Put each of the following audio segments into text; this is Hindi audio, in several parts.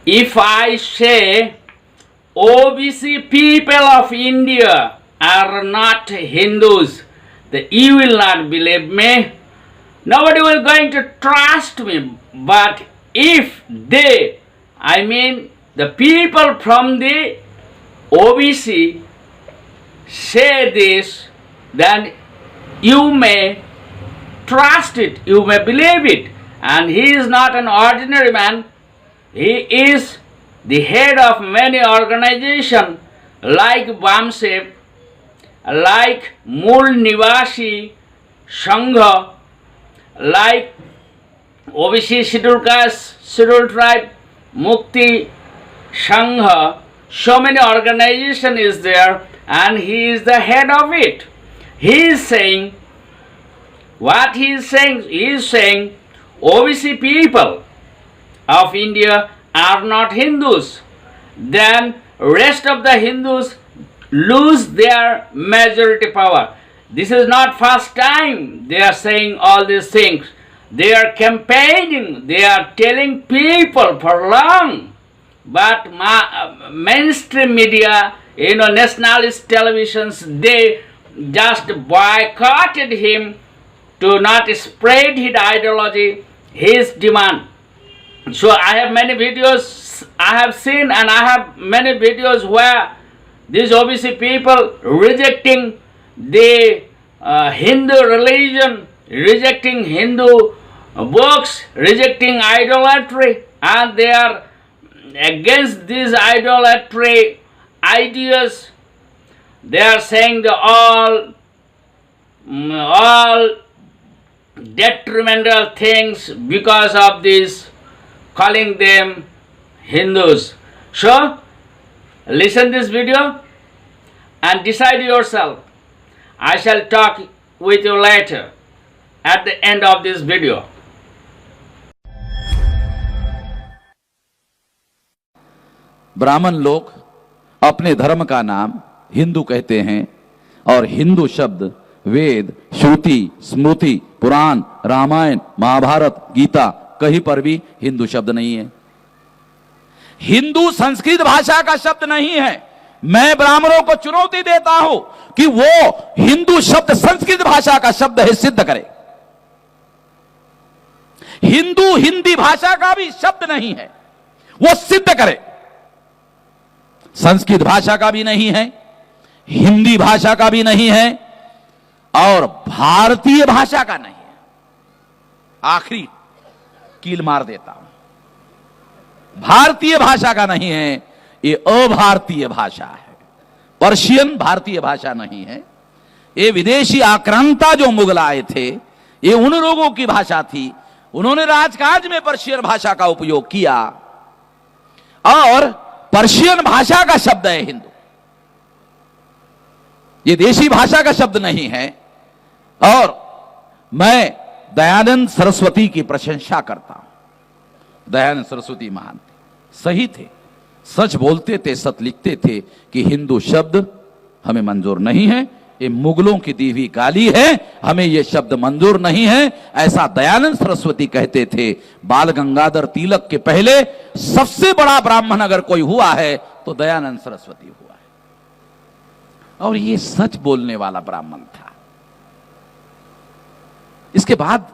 If I say OBC people of India are not Hindus, then you will not believe me. Nobody will going to trust me. But if they, the people from the OBC say this, then you may trust it, you may believe it. And he is not an ordinary man. He is the head of many organizations like BAMSEP, like Mool Nivasi Sangha, like OBC Scheduled Caste, Scheduled Tribe, Mukti Sangha. So many organization is there, and he is the head of it. He is saying, what he is saying, OBC people of India are not Hindus. Then rest of the Hindus lose their majority power. This is not first time they are saying all these things. They are campaigning, they are telling people for long. But mainstream media, nationalist televisions, they just boycotted him to not spread his ideology, his demand. So I have many videos I have seen, and I have many videos where these OBC people rejecting the Hindu religion, rejecting Hindu books, rejecting idolatry, and they are against these idolatry ideas. They are saying the all detrimental things because of this, calling them Hindus. So listen this video and decide yourself. I shall talk with you later at the end of this video. ब्राह्मण लोग अपने धर्म का नाम हिंदू कहते हैं और हिंदू शब्द वेद, श्रुति, स्मृति, पुराण, रामायण, महाभारत, गीता कहीं पर भी हिंदू शब्द नहीं है। हिंदू संस्कृत भाषा का शब्द नहीं है। मैं ब्राह्मणों को चुनौती देता हूं कि वो हिंदू शब्द संस्कृत भाषा का शब्द है, सिद्ध करे। हिंदू हिंदी भाषा का भी शब्द नहीं है, वो सिद्ध करे। संस्कृत भाषा का भी नहीं है, हिंदी भाषा का भी नहीं है, और भारतीय भाषा का नहीं है। आखिरी कील मार देता हूं, भारतीय भाषा का नहीं है, ये अभारतीय भाषा है। पर्शियन भारतीय भाषा नहीं है। ये विदेशी आक्रांता जो मुगल आए थे, ये उन लोगों की भाषा थी। उन्होंने राजकाज में पर्शियन भाषा का उपयोग किया, और पर्शियन भाषा का शब्द है हिंदू। ये देशी भाषा का शब्द नहीं है। और मैं दयानंद सरस्वती की प्रशंसा करता हूं। दयानंद सरस्वती महान थे, सही थे, सच बोलते थे, सच लिखते थे कि हिंदू शब्द हमें मंजूर नहीं है, ये मुगलों की दी हुई गाली है, हमें ये शब्द मंजूर नहीं है, ऐसा दयानंद सरस्वती कहते थे। बाल गंगाधर तिलक के पहले सबसे बड़ा ब्राह्मण अगर कोई हुआ है तो दयानंद सरस्वती हुआ है, और ये सच बोलने वाला ब्राह्मण था। इसके बाद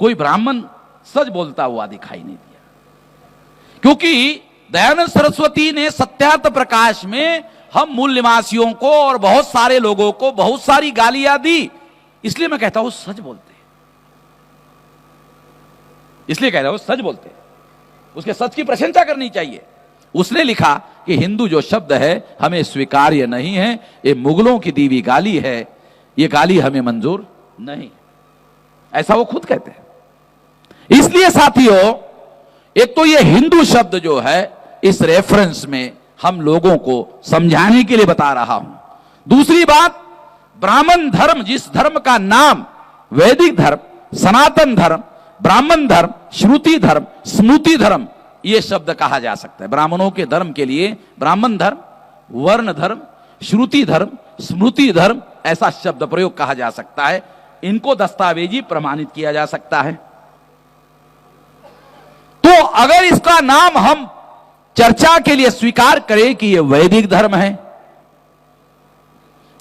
कोई ब्राह्मण सच बोलता हुआ दिखाई नहीं दिया, क्योंकि दयानंद सरस्वती ने सत्यार्थ प्रकाश में हम मूल निवासियों को और बहुत सारे लोगों को बहुत सारी गालियां दी। इसलिए मैं कहता हूं सच बोलते, इसलिए कह रहा हूं सच बोलते, उसके सच की प्रशंसा करनी चाहिए। उसने लिखा कि हिंदू जो शब्द है हमें स्वीकार्य नहीं है, ये मुगलों की दी हुई गाली है, ये गाली हमें मंजूर नहीं, ऐसा वो खुद कहते हैं। इसलिए साथियों, एक तो ये हिंदू शब्द जो है इस रेफरेंस में हम लोगों को समझाने के लिए बता रहा हूं। दूसरी बात, ब्राह्मण धर्म, जिस धर्म का नाम वैदिक धर्म, सनातन धर्म, ब्राह्मण धर्म, श्रुति धर्म, स्मृति धर्म, ये शब्द कहा जा सकता है। ब्राह्मणों के धर्म के लिए ब्राह्मण धर्म, वर्ण धर्म, श्रुति धर्म, स्मृति धर्म, ऐसा शब्द प्रयोग कहा जा सकता है। इनको दस्तावेजी प्रमाणित किया जा सकता है। तो अगर इसका नाम हम चर्चा के लिए स्वीकार करे कि यह वैदिक धर्म है,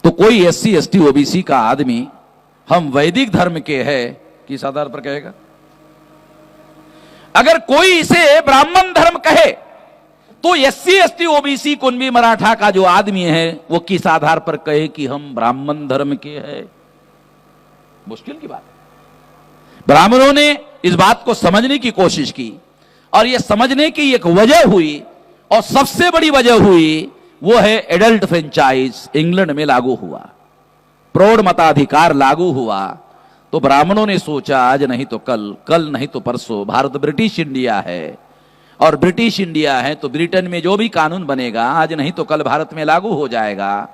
तो कोई एससी एसटी ओबीसी का आदमी हम वैदिक धर्म के हैं किस आधार पर कहेगा? अगर कोई इसे ब्राह्मण धर्म कहे तो SC ST OBC Kunbi Maratha का जो आदमी है वो किस आधार पर कहे कि हम ब्राह्मण धर्म के हैं? मुश्किल की बात है। ब्राह्मणों ने इस बात को समझने की कोशिश की और यह समझने की एक वजह हुई, और सबसे बड़ी वजह हुई वो है एडल्ट फ्रेंचाइज इंग्लैंड में लागू हुआ, प्रौढ़ मताधिकार लागू हुआ। तो ब्राह्मणों ने सोचा आज नहीं तो कल, कल नहीं तो परसों, भारत ब्रिटिश इंडिया है, और ब्रिटिश इंडिया है तो ब्रिटेन में जो भी कानून बनेगा आज नहीं तो कल भारत में लागू हो जाएगा,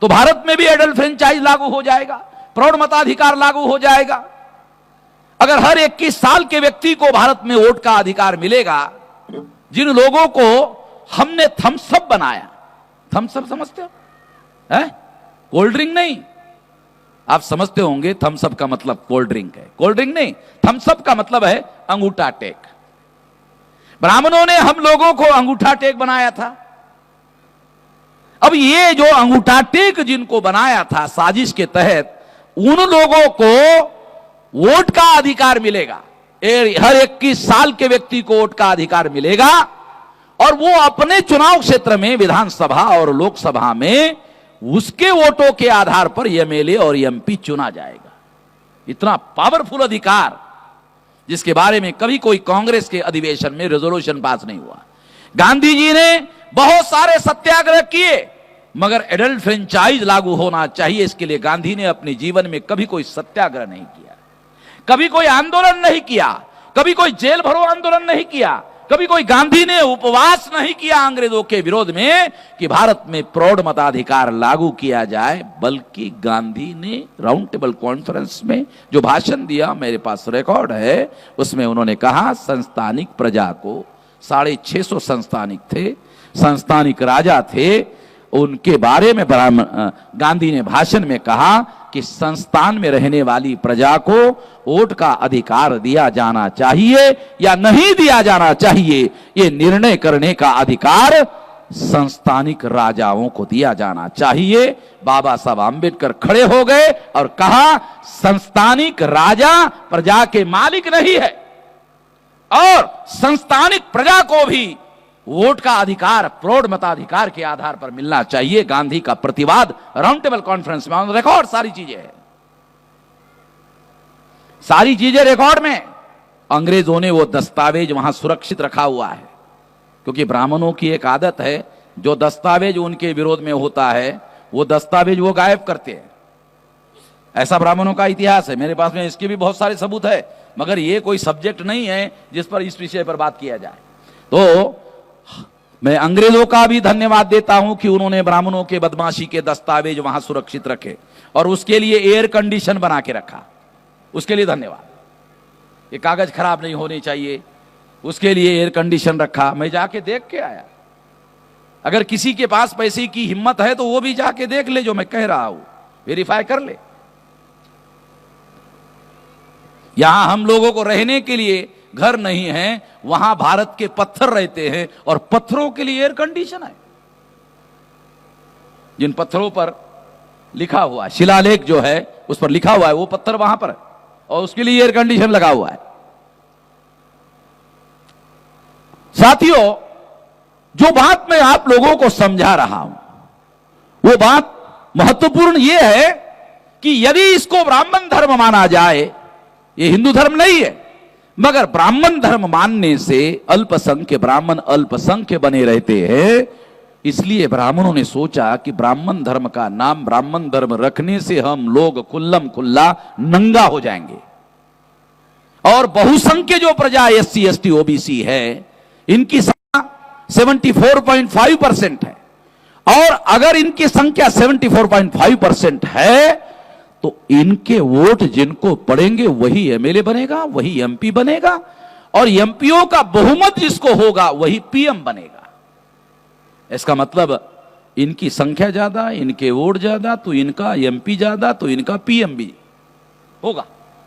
तो भारत में भी एडल्ट फ्रेंचाइज लागू हो जाएगा, प्रौढ़ मताधिकार लागू हो जाएगा। अगर हर 21 साल के व्यक्ति को भारत में वोट का अधिकार मिलेगा, जिन लोगों को हमने थम्सअप बनाया, थम्सअप समझते हो? कोल्ड ड्रिंक नहीं, आप समझते होंगे थम्सअप का मतलब कोल्ड ड्रिंक है, कोल्ड ड्रिंक नहीं, थम्सअप का मतलब है अंगूठा टेक। ब्राह्मणों ने हम लोगों को अंगूठा टेक बनाया था। अब ये जो अंगूठा टेक जिनको बनाया था साजिश के तहत, उन लोगों को वोट का अधिकार मिलेगा, हर 21 साल के व्यक्ति को वोट का अधिकार मिलेगा, और वो अपने चुनाव क्षेत्र में विधानसभा और लोकसभा में उसके वोटों के आधार पर एमएलए और एमपी चुना जाएगा। इतना पावरफुल अधिकार जिसके बारे में कभी कोई कांग्रेस के अधिवेशन में रेजोल्यूशन पास नहीं हुआ। गांधी जी ने बहुत सारे सत्याग्रह किए, मगर एडल्ट फ्रेंचाइज लागू होना चाहिए, इसके लिए गांधी ने अपने जीवन में कभी कोई सत्याग्रह नहीं किया, कभी कोई आंदोलन नहीं किया, कभी कोई जेल भरो आंदोलन नहीं किया, कभी कोई गांधी ने उपवास नहीं किया अंग्रेजों के विरोध में कि भारत में प्रौढ़ मताधिकार लागू किया जाए, बल्कि गांधी ने राउंड टेबल कॉन्फ्रेंस में जो भाषण दिया, मेरे पास रिकॉर्ड है, उसमें उन्होंने कहा संस्थानिक प्रजा को, 650 संस्थानिक थे, संस्थानिक राजा थे, उनके बारे में गांधी ने भाषण में कहा कि संस्थान में रहने वाली प्रजा को वोट का अधिकार दिया जाना चाहिए या नहीं दिया जाना चाहिए, ये निर्णय करने का अधिकार संस्थानिक राजाओं को दिया जाना चाहिए। बाबा साहब आंबेडकर खड़े हो गए और कहा संस्थानिक राजा प्रजा के मालिक नहीं है, और संस्थानिक प्रजा को भी वोट का अधिकार प्रौढ़ मताधिकार के आधार पर मिलना चाहिए। गांधी का प्रतिवाद राउंड टेबल कॉन्फ्रेंस में, रिकॉर्ड सारी चीजें हैं, सारी चीजें रिकॉर्ड में। अंग्रेजों ने वो दस्तावेज वहां सुरक्षित रखा हुआ है, क्योंकि ब्राह्मणों की एक आदत है, जो दस्तावेज उनके विरोध में होता है वो दस्तावेज वो गायब करते हैं। ऐसा ब्राह्मणों का इतिहास है, मेरे पास में इसके भी बहुत सारे सबूत है, मगर ये कोई सब्जेक्ट नहीं है जिस पर इस विषय पर बात किया जाए। तो मैं अंग्रेजों का भी धन्यवाद देता हूं कि उन्होंने ब्राह्मणों के बदमाशी के दस्तावेज वहां सुरक्षित रखे, और उसके लिए एयर कंडीशन बना के रखा, उसके लिए धन्यवाद। ये कागज खराब नहीं होने चाहिए, उसके लिए एयर कंडीशन रखा। मैं जाके देख के आया, अगर किसी के पास पैसे की हिम्मत है तो वो भी जाके देख ले, जो मैं कह रहा हूं वेरीफाई कर ले। यहां हम लोगों को रहने के लिए घर नहीं है, वहां भारत के पत्थर रहते हैं, और पत्थरों के लिए एयर कंडीशन है। जिन पत्थरों पर लिखा हुआ शिलालेख जो है उस पर लिखा हुआ है वो पत्थर वहां पर है, और उसके लिए एयर कंडीशन लगा हुआ है। साथियों, जो बात मैं आप लोगों को समझा रहा हूं वो बात महत्वपूर्ण यह है कि यदि इसको ब्राह्मण धर्म माना जाए, ये हिंदू धर्म नहीं है, मगर ब्राह्मण धर्म मानने से अल्पसंख्य ब्राह्मण अल्पसंख्य बने रहते हैं। इसलिए ब्राह्मणों ने सोचा कि ब्राह्मण धर्म का नाम ब्राह्मण धर्म रखने से हम लोग खुल्लम खुल्ला नंगा हो जाएंगे, और बहुसंख्य जो प्रजा एससी एसटी ओबीसी है इनकी संख्या 74.5% है, और अगर इनकी संख्या 74.5% है तो इनके वोट जिनको पड़ेंगे वही एमएलए बनेगा, वही एमपी बनेगा, और एमपीओ का बहुमत जिसको होगा वही पीएम बनेगा। इसका मतलब इनकी संख्या ज्यादा, इनके वोट ज्यादा, तो इनका एमपी ज्यादा, तो इनका पीएम भी होगा।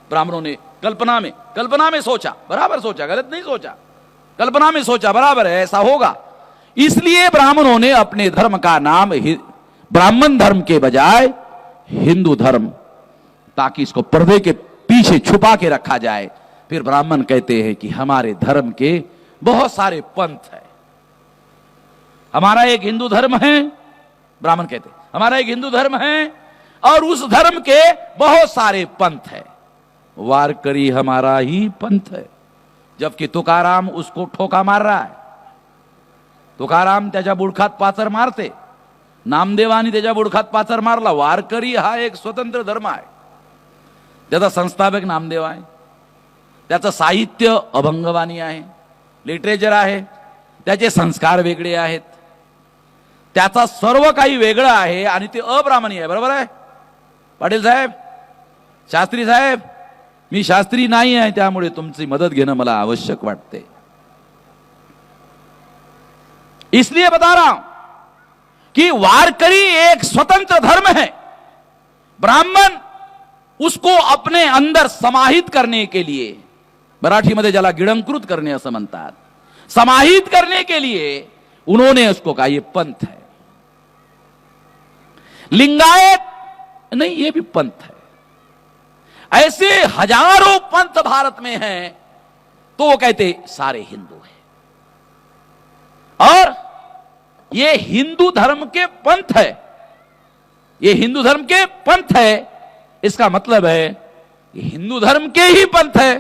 ब्राह्मणों ने कल्पना में सोचा, बराबर सोचा, गलत नहीं सोचा, कल्पना में सोचा, बराबर है, ऐसा होगा। इसलिए ब्राह्मणों ने अपने धर्म का नाम ब्राह्मण धर्म के बजाय हिंदू धर्म, ताकि इसको पर्दे के पीछे छुपा के रखा जाए। फिर ब्राह्मण कहते हैं कि हमारे धर्म के बहुत सारे पंथ है। हमारा एक हिंदू धर्म है, ब्राह्मण कहते हैं हमारा एक हिंदू धर्म है और उस धर्म के बहुत सारे पंथ है। वारकरी हमारा ही पंथ है, जबकि तुकाराम उसको ठोका मार रहा है। तुकाराम त्याच्या बुडखात पाचर मारते, नामदेवानी त्याच्या बुडखात पाचर मारला। वारकरी हा एक स्वतंत्र धर्म आहे, त्याचा संस्थापक नामदेव आहे, त्याचं साहित्य अभंगवाणी आहे, लिटरेचर आहे, त्याचे संस्कार वेगळे आहेत, त्याचा सर्व काही वेगळं आहे आणि ते अब्राह्मणी आहे। बरोबर आहे पाटील साहेब, शास्त्री साहेब? मी शास्त्री नाही आहे, त्यामुळे तुमची मदत घेणं मला आवश्यक वाटते। इसलिए बता रहा हूं कि वारकरी एक स्वतंत्र धर्म है। ब्राह्मण उसको अपने अंदर समाहित करने के लिए, मराठीमध्ये ज्याला गिळंकृत करणे असं म्हणतात, समाहित करने के लिए उन्होंने उसको कहा ये पंथ है। लिंगायत नहीं, ये भी पंथ है। ऐसे हजारों पंथ भारत में हैं, तो वो कहते सारे हिंदू हैं। और ये हिंदू धर्म के पंथ है, ये हिंदू धर्म के पंथ है। इसका मतलब है ये हिंदू धर्म के ही पंथ है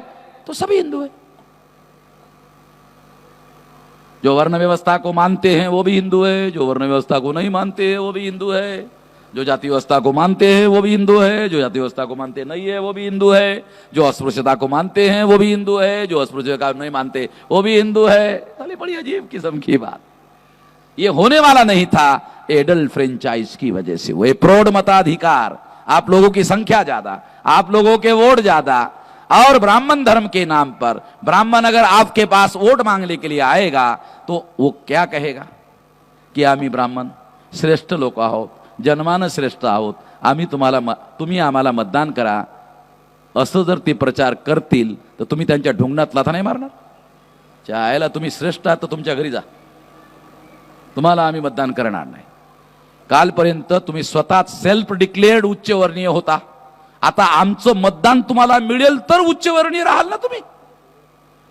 तो सभी हिंदू है। जो वर्ण व्यवस्था को मानते हैं वो भी हिंदू है, जो वर्ण व्यवस्था को नहीं मानते हैं वो भी हिंदू है, जो जाति व्यवस्था को मानते हैं वो भी हिंदू है, जो जाति व्यवस्था को मानते नहीं है वो भी हिंदू है, जो अस्पृश्यता को मानते हैं वो भी हिंदू है, जो अस्पृश्यता को नहीं मानते वो भी हिंदू है। अरे बड़ी अजीब किस्म की बात। ये होने वाला नहीं था एडल्ट फ्रेंचाइज की वजह से। वो प्रौढ़ मताधिकार, आप लोगों की संख्या ज्यादा, आप लोगों के वोट ज्यादा, और ब्राह्मण धर्म के नाम पर ब्राह्मण अगर आपके पास वोट मांगने के लिए आएगा तो वो क्या कहेगा कि आम्ही ब्राह्मण श्रेष्ठ लोक आहोत, जन्मानं श्रेष्ठ आहोत, तुम्ही आम्हाला मतदान करा, असं जर ते प्रचार करतील तर तुम्ही त्यांच्या ढुंगणात लाथा नाही मारणार? चायला तुम्ही श्रेष्ठ आहात तर तुमच्या घरी जा, तुम्हाला आम्ही मतदान करणार नाही। कालपर्यंत तुम्ही स्वतः सेल्फ डिक्लेअर्ड उच्चवर्णीय होता, आता आमचं मतदान तुम्हाला मिळेल तर उच्चवर्णीय राहाल ना तुम्ही,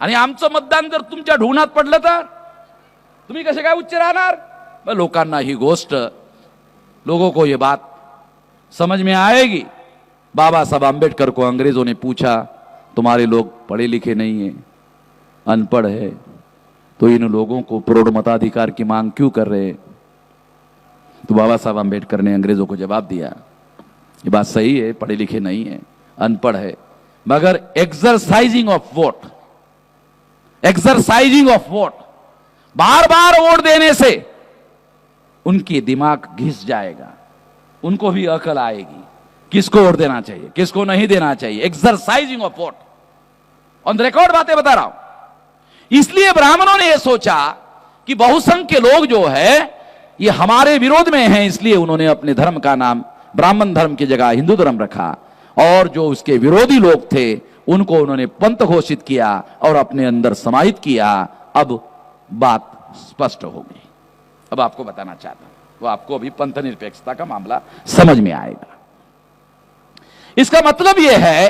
आणि आमचं मतदान जर तुमच्या ढुंगणात पडलं तर तुम्ही कसे काय उच्च राहणार? लोकांना ही गोष्ट, लोगों को ये बात समझ में आएगी। बाबा साहब आंबेडकर को अंग्रेजों ने पूछा, तुम्हारे लोग पढ़े लिखे नहीं है, अनपढ़ है, तो इन लोगों को प्रौढ़ मताधिकार की मांग क्यों कर रहे हैं? तो बाबा साहब आंबेडकर ने अंग्रेजों को जवाब दिया, ये बात सही है, पढ़े लिखे नहीं है, अनपढ़ है, मगर exercising of vote, exercising of vote, bar bar vote देने से उनकी दिमाग घिस जाएगा, उनको भी अकल आएगी किसको वोट देना चाहिए, किसको नहीं देना चाहिए। Exercising of vote, on the record बातें बता रहा हूं। इसलिए ब्राह्मणों ने यह सोचा कि बहुसंख्य लोग जो है ये हमारे विरोध में हैं, इसलिए उन्होंने अपने धर्म का नाम ब्राह्मण धर्म की जगह हिंदू धर्म रखा, और जो उसके विरोधी लोग थे उनको उन्होंने पंथ घोषित किया और अपने अंदर समाहित किया। अब बात स्पष्ट हो गई। अब आपको बताना चाहता हूं, वो आपको अभी पंथ निरपेक्षता का मामला समझ में आएगा। इसका मतलब यह है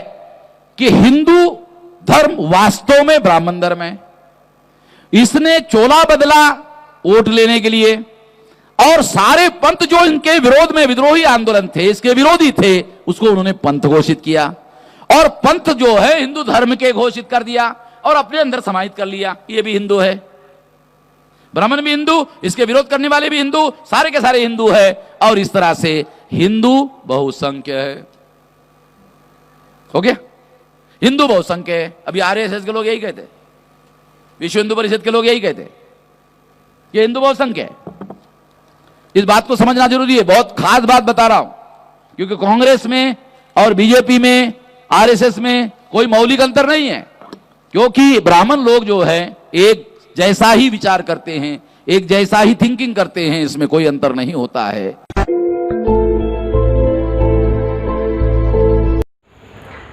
कि हिंदू धर्म वास्तव में ब्राह्मण धर्म है। इसने चोला बदला वोट लेने के लिए, और सारे पंथ जो इनके विरोध में विद्रोही आंदोलन थे, इसके विरोधी थे, उसको उन्होंने पंथ घोषित किया, और पंथ जो है हिंदू धर्म के घोषित कर दिया और अपने अंदर समाहित कर लिया। ये भी हिंदू है, ब्राह्मण भी हिंदू, इसके विरोध करने वाले भी हिंदू, सारे के सारे हिंदू है, और इस तरह से हिंदू बहुसंख्य है। हो गया, हिंदू बहुसंख्य है। अभी आरएसएस के लोग यही कहते, विश्व हिंदू परिषद के लोग यही कहते कि हिंदू बहुसंख्य है। इस बात को समझना जरूरी है, बहुत खास बात बता रहा हूं, क्योंकि कांग्रेस में और बीजेपी में, आरएसएस में कोई मौलिक अंतर नहीं है, क्योंकि ब्राह्मण लोग जो है एक जैसा ही विचार करते हैं, एक जैसा ही थिंकिंग करते हैं, इसमें कोई अंतर नहीं होता है।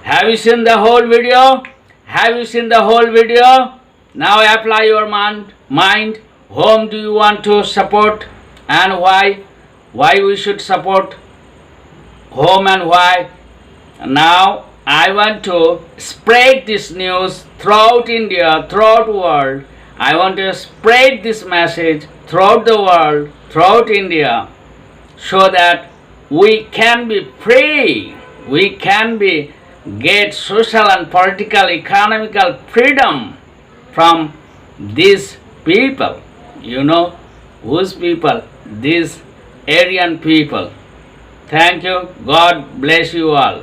Have you seen the whole video? Have you seen the whole video? Now apply your mind. whom do you want to support and why? Why we should support whom and why? Now I want to spread this news throughout India, throughout the world. I want to spread this message throughout the world, throughout India, so that we can be free, we can be get social and political, economical freedom from these people. You know whose people? These Aryan people. Thank you. God bless you all.